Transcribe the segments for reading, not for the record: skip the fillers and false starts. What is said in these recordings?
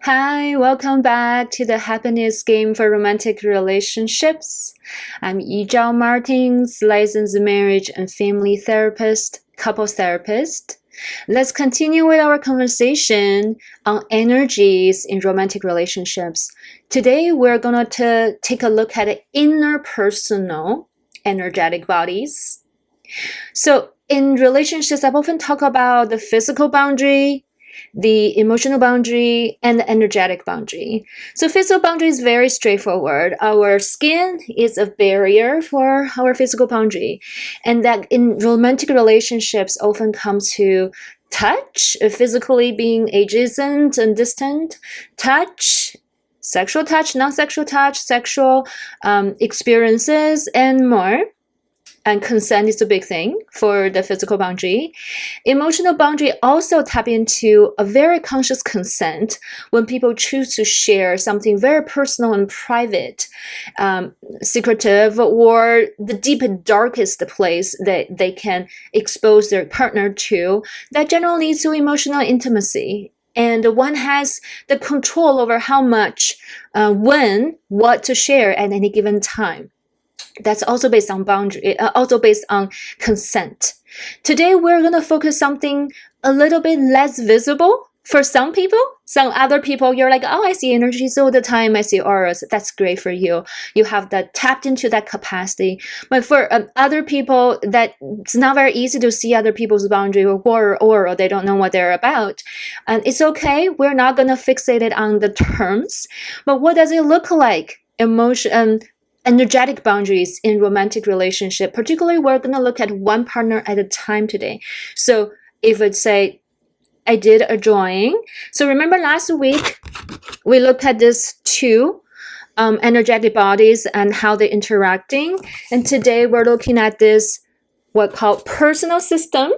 Hi, welcome back to the Happiness Game for Romantic Relationships. I'm Yi Zhao Martins, licensed marriage and family therapist, couples therapist. Let's continue with our conversation on energies in romantic relationships. Today, we're going to take a look at interpersonal energetic bodies. So, in relationships, I often talk about the physical boundary, the emotional boundary, and the energetic boundary. So physical boundary is very straightforward. Our skin is a barrier for our physical boundary. And that in romantic relationships often comes to touch, physically being adjacent and distant, touch, sexual touch, non-sexual touch, sexual experiences, and more. And consent is a big thing for the physical boundary. Emotional boundary also tap into a very conscious consent when people choose to share something very personal and private, secretive, or the deep and darkest place that they can expose their partner to. That generally leads to emotional intimacy. And one has the control over how much, when, what to share at any given time. That's also based on boundary, also based on consent. Today, we're going to focus something a little bit less visible for some people. Some other people, you're like, oh, I see energies all the time. I see auras. That's great for you. You have that tapped into that capacity. But for other people, that it's not very easy to see other people's boundary or they don't know what they're about. And it's okay. We're not going to fixate it on the terms. But what does it look like? Energetic boundaries in romantic relationship. Particularly, we're going to look at one partner at a time today. So if it's say, I did a drawing. So remember last week, we looked at these two energetic bodies and how they're interacting. And today we're looking at this, what called personal system.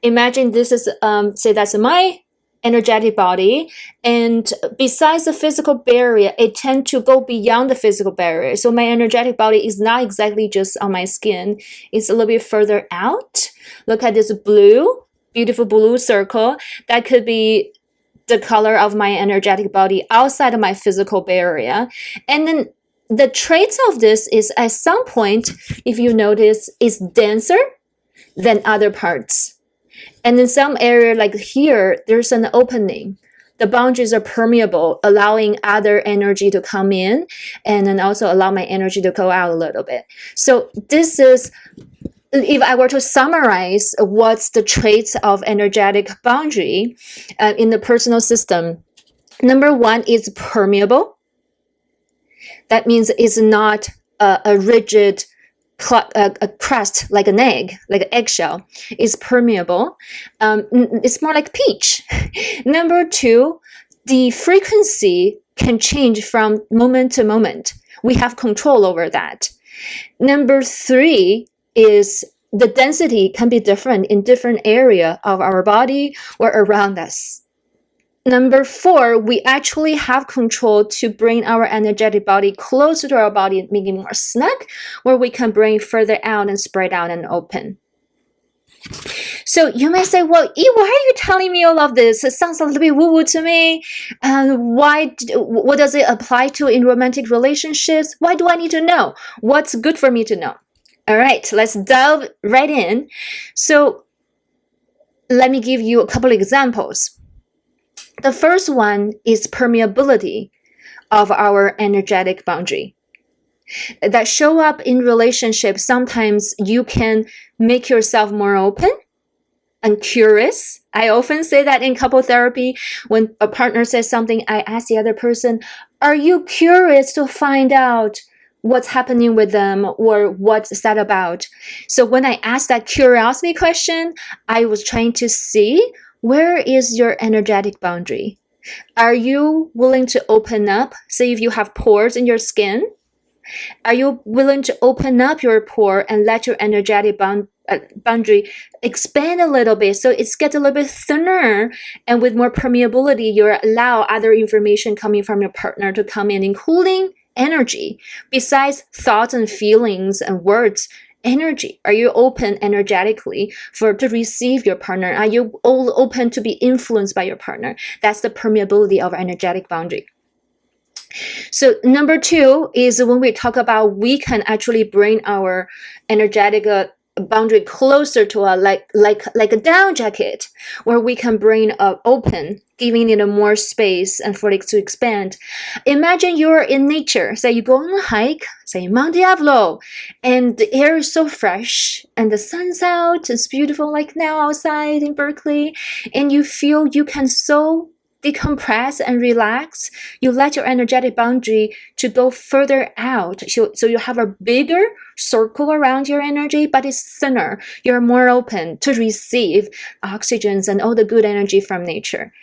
Imagine this is, say that's my energetic body, and besides the physical barrier, it tends to go beyond the physical barrier. So my energetic body is not exactly just on my skin, it's a little bit further out. Look at this blue, beautiful blue circle. That could be the color of my energetic body outside of my physical barrier. And then the traits of this is at some point, if you notice, is denser than other parts. And in some area like here, there's an opening. The boundaries are permeable, allowing other energy to come in and then also allow my energy to go out a little bit. So this is, if I were to summarize what's the traits of energetic boundary in the personal system, number one is permeable. That means it's not a rigid a crust like an egg, like an eggshell, is permeable. It's more like peach. Number two, the frequency can change from moment to moment. We have control over that. Number three is the density can be different in different area of our body or around us. Number four, we actually have control to bring our energetic body closer to our body, making it more snug, where we can bring further out and spread out and open. So you may say, well, Yi, why are you telling me all of this? It sounds a little bit woo-woo to me. What does it apply to in romantic relationships? Why do I need to know? What's good for me to know? All right, let's delve right in. So let me give you a couple examples. The first one is permeability of our energetic boundary that show up in relationships. Sometimes you can make yourself more open and curious. I often say that in couple therapy, when a partner says something, I ask the other person, are you curious to find out what's happening with them or what's that about? So when I asked that curiosity question, I was trying to see, where is your energetic boundary? Are you willing to open up? Say if you have pores in your skin, are you willing to open up your pore and let your energetic boundary expand a little bit so it gets a little bit thinner, and with more permeability, you allow other information coming from your partner to come in, including energy, besides thoughts and feelings and words energy? Are you open energetically to receive your partner? Are you all open to be influenced by your partner? That's the permeability of energetic boundary. So number 2 is when we talk about we can actually bring our energetic boundary closer to a like a down jacket, where we can bring open, giving it a more space and for it to expand. Imagine you're in nature. Say you go on a hike, say Mount Diablo, and the air is so fresh and the sun's out, it's beautiful like now outside in Berkeley, and you feel you can so decompress and relax. You let your energetic boundary to go further out, so you have a bigger circle around your energy, but it's thinner. You're more open to receive oxygens and all the good energy from nature.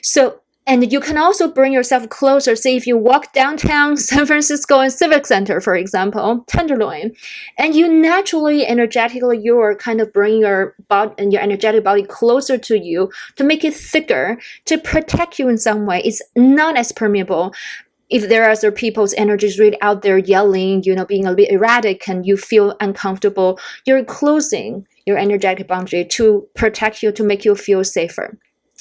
So, and you can also bring yourself closer. Say if you walk downtown San Francisco and Civic Center, for example, Tenderloin, and you naturally, energetically, you're kind of bringing your body and your energetic body closer to you to make it thicker, to protect you in some way. It's not as permeable. If there are other people's energies really out there yelling, being a bit erratic, and you feel uncomfortable, you're closing your energetic boundary to protect you, to make you feel safer.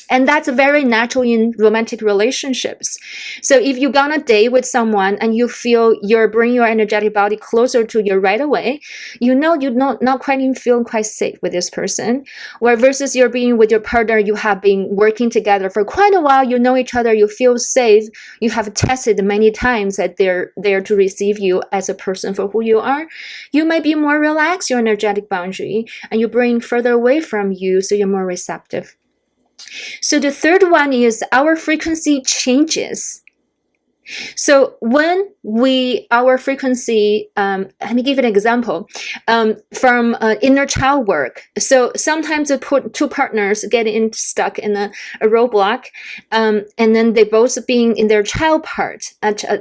And that's very natural in romantic relationships. So if you go on a date with someone and you feel you're bringing your energetic body closer to you right away, you're not quite even feeling quite safe with this person. Where versus you're being with your partner, you have been working together for quite a while, you know each other, you feel safe, you have tested many times that they're there to receive you as a person for who you are. You might be more relaxed, your energetic boundary, and you bring further away from you, so you're more receptive. So the third one is our frequency changes. So when our frequency, let me give an example from inner child work. So sometimes two partners get stuck in a roadblock, and then they both being in their child part.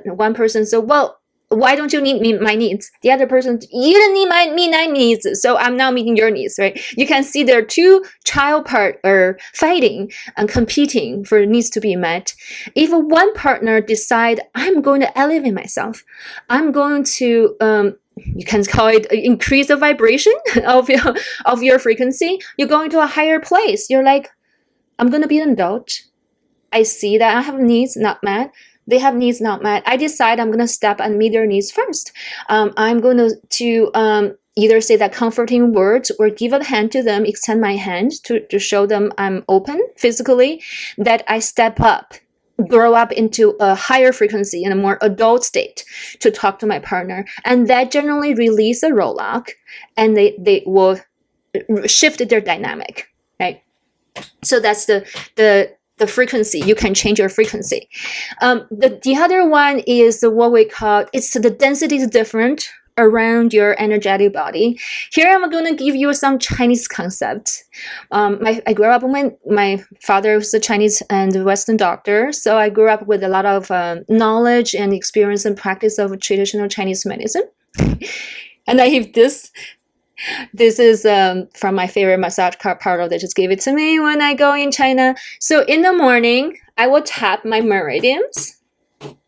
One person said, well, why don't you meet my needs? The other person, you didn't meet my needs, so I'm now meeting your needs, right? You can see there are two child part are fighting and competing for needs to be met. If one partner decide, I'm going to elevate myself, I'm going to you can call it increase the vibration of your frequency. You're going to a higher place. You're like, I'm going to be an adult. I see that I have needs not met. They have needs not met. I decide I'm going to step and meet their needs first. I'm going to either say that comforting words or give a hand to them, extend my hand to show them I'm open physically, that I step up, grow up into a higher frequency in a more adult state to talk to my partner. And that generally release a roadblock, and they will shift their dynamic, right? So that's the frequency. You can change your frequency. The other one is what we call, it's the density is different around your energetic body. Here I'm going to give you some Chinese concepts. I grew up when my father was a Chinese and Western doctor, so I grew up with a lot of knowledge and experience and practice of traditional Chinese medicine. And I have this is from my favorite massage parlor. They just gave it to me when I go in China. So in the morning, I will tap my meridians.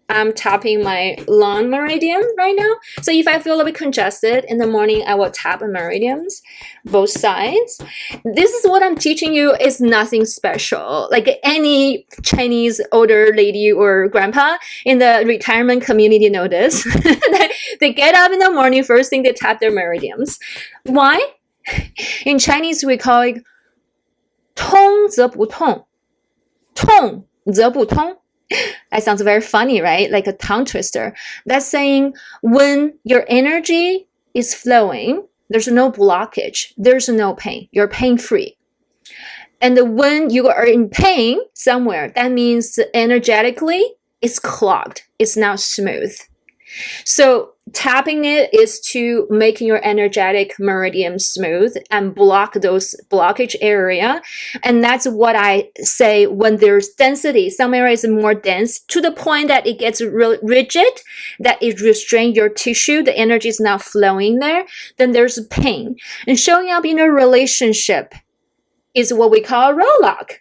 I'm tapping my lung meridian right now. So if I feel a little bit congested in the morning, I will tap the meridians, both sides. This is what I'm teaching you. Is nothing special. Like any Chinese older lady or grandpa in the retirement community know this. They get up in the morning, first thing they tap their meridians. Why? In Chinese, we call it 通则不痛，痛则不通。That sounds very funny, right? Like a tongue twister. That's saying when your energy is flowing, there's no blockage, there's no pain. You're pain-free. And when you are in pain somewhere, that means energetically it's clogged. It's not smooth. So tapping it is to make your energetic meridian smooth and block those blockage area. And that's what I say when there's density. Some areas is more dense to the point that it gets rigid, that it restrains your tissue. The energy is not flowing there. Then there's pain. And showing up in a relationship is what we call a roadblock.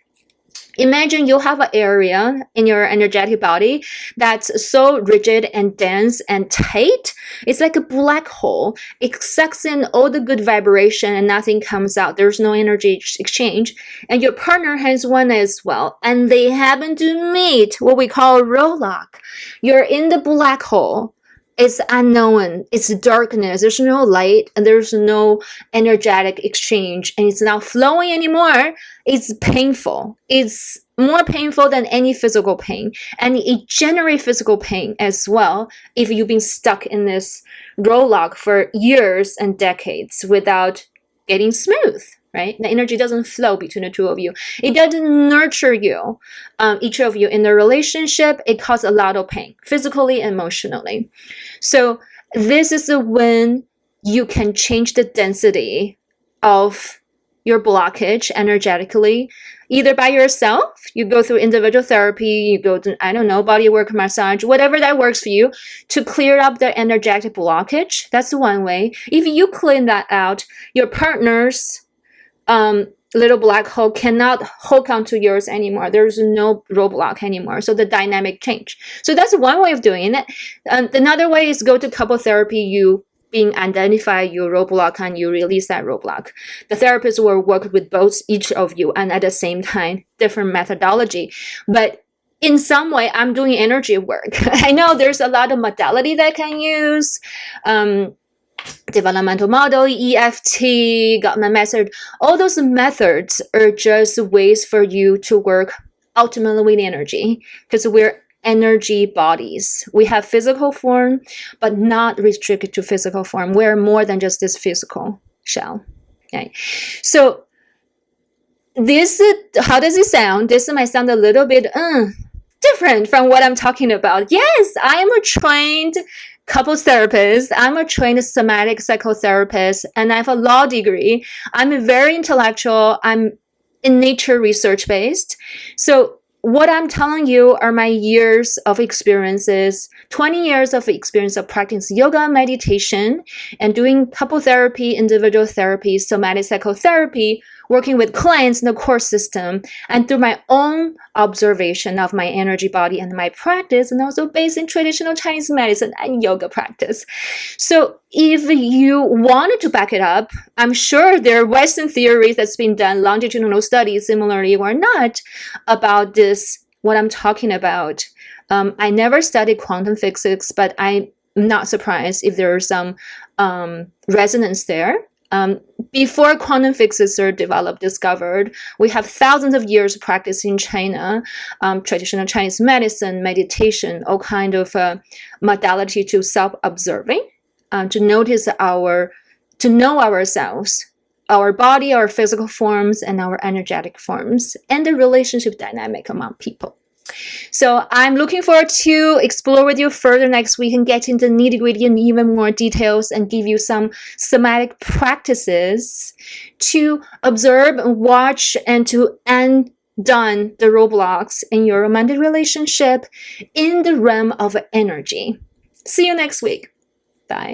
Imagine you have an area in your energetic body that's so rigid and dense and tight. It's like a black hole. It sucks in all the good vibration and nothing comes out. There's no energy exchange. And your partner has one as well. And they happen to meet what we call a roadblock. You're in the black hole. It's unknown. It's darkness. There's no light and there's no energetic exchange, and it's not flowing anymore. It's painful. It's more painful than any physical pain, and it generates physical pain as well if you've been stuck in this roadblock for years and decades without getting smooth. Right? The energy doesn't flow between the two of you. It doesn't nurture you, each of you in the relationship. It causes a lot of pain, physically and emotionally. So this is when you can change the density of your blockage energetically, either by yourself, you go through individual therapy, you go to, I don't know, body work, massage, whatever that works for you to clear up the energetic blockage. That's one way. If you clean that out, your partner's little black hole cannot hook onto yours anymore. There's no roadblock anymore. So the dynamic change. So that's one way of doing it. Another way is go to couple therapy. You being identify your roadblock and you release that roadblock. The therapist will work with both each of you and at the same time, different methodology. But in some way, I'm doing energy work. I know there's a lot of modality that I can use. Developmental model, EFT, Gottman method, all those methods are just ways for you to work ultimately with energy, because we're energy bodies. We have physical form, but not restricted to physical form. We're more than just this physical shell. Okay, so this, how does it sound? This might sound a little bit different from what I'm talking about. Yes, I am a trained couples therapist. I'm a trained somatic psychotherapist, and I have a law degree. I'm very intellectual. I'm in nature research based. So what I'm telling you are my years of experiences, 20 years of experience of practicing yoga, meditation, and doing couple therapy, individual therapy, somatic psychotherapy, working with clients in the course system, and through my own observation of my energy body and my practice, and also based in traditional Chinese medicine and yoga practice. So if you wanted to back it up, I'm sure there are Western theories that's been done, longitudinal studies similarly or not, about this, what I'm talking about. I never studied quantum physics, but I'm not surprised if there are some resonance there. Before quantum physics are developed, discovered, we have thousands of years of practice in China, traditional Chinese medicine, meditation, all kind of modality to self-observing, to notice to know ourselves, our body, our physical forms, and our energetic forms, and the relationship dynamic among people. So I'm looking forward to explore with you further next week and get into nitty-gritty and even more details and give you some somatic practices to observe and watch and to undone the roadblocks in your romantic relationship in the realm of energy. See you next week. Bye.